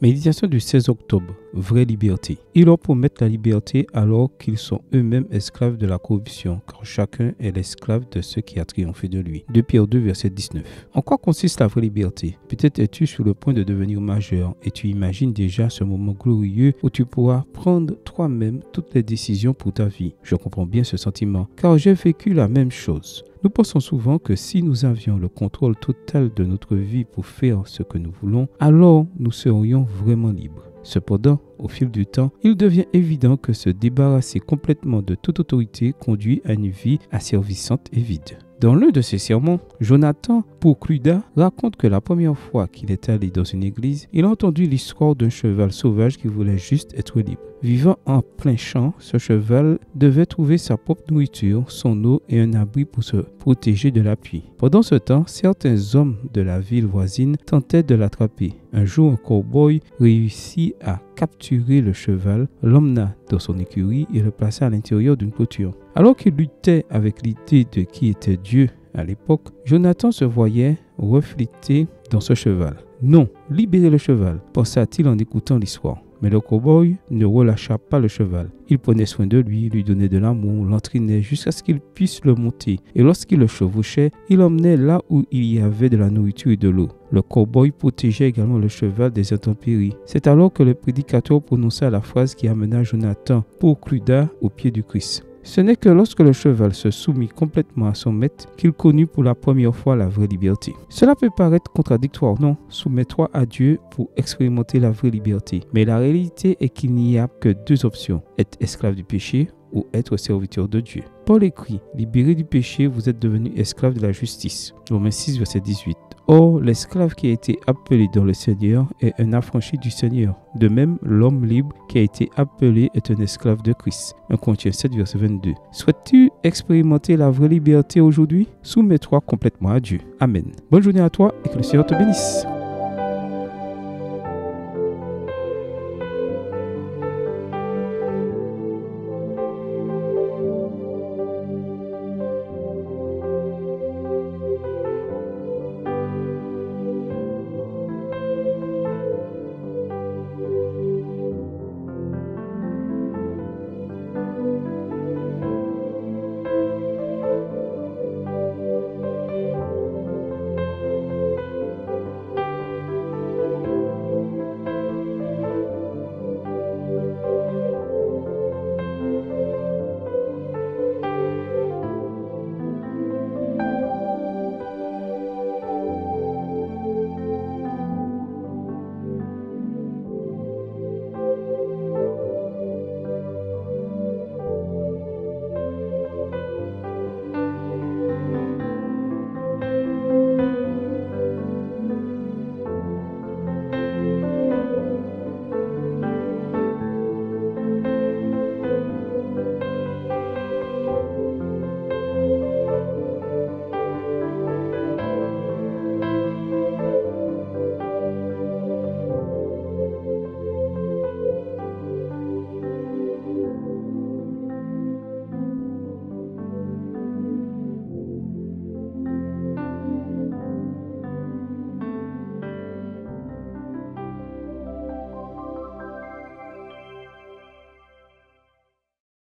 Méditation du 16 octobre. Vraie liberté. Ils leur promettent la liberté alors qu'ils sont eux-mêmes esclaves de la corruption, car chacun est l'esclave de ce qui a triomphé de lui. 2 Pierre 2, verset 19. En quoi consiste la vraie liberté? Peut-être es-tu sur le point de devenir majeur et tu imagines déjà ce moment glorieux où tu pourras prendre toi-même toutes les décisions pour ta vie. Je comprends bien ce sentiment, car j'ai vécu la même chose. Nous pensons souvent que si nous avions le contrôle total de notre vie pour faire ce que nous voulons, alors nous serions vraiment libres. Cependant, au fil du temps, il devient évident que se débarrasser complètement de toute autorité conduit à une vie asservissante et vide. Dans l'un de ses sermons, Jonathan Pokluda raconte que la première fois qu'il est allé dans une église, il a entendu l'histoire d'un cheval sauvage qui voulait juste être libre. Vivant en plein champ, ce cheval devait trouver sa propre nourriture, son eau et un abri pour se protéger de la pluie. Pendant ce temps, certains hommes de la ville voisine tentaient de l'attraper. Un jour, un cow-boy réussit à capturer le cheval, l'emmena dans son écurie et le plaça à l'intérieur d'une clôture. Alors qu'il luttait avec l'idée de qui était Dieu à l'époque, Jonathan se voyait reflété dans ce cheval. Non, libérez le cheval, pensa-t-il en écoutant l'histoire. Mais le cow-boy ne relâcha pas le cheval. Il prenait soin de lui, lui donnait de l'amour, l'entraînait jusqu'à ce qu'il puisse le monter. Et lorsqu'il le chevauchait, il l'emmenait là où il y avait de la nourriture et de l'eau. Le cow-boy protégeait également le cheval des intempéries. C'est alors que le prédicateur prononça la phrase qui amena Jonathan Pokluda au pied du Christ. Ce n'est que lorsque le cheval se soumit complètement à son maître qu'il connut pour la première fois la vraie liberté. Cela peut paraître contradictoire, non? Soumets-toi à Dieu pour expérimenter la vraie liberté. Mais la réalité est qu'il n'y a que deux options, être esclave du péché ou être serviteur de Dieu. Paul écrit, libéré du péché, vous êtes devenu esclave de la justice. Romains 6, verset 18. Or, l'esclave qui a été appelé dans le Seigneur est un affranchi du Seigneur. De même, l'homme libre qui a été appelé est un esclave de Christ. 1 Corinthiens 7, verset 22. Souhaites-tu expérimenter la vraie liberté aujourd'hui? Soumets-toi complètement à Dieu. Amen. Bonne journée à toi et que le Seigneur te bénisse.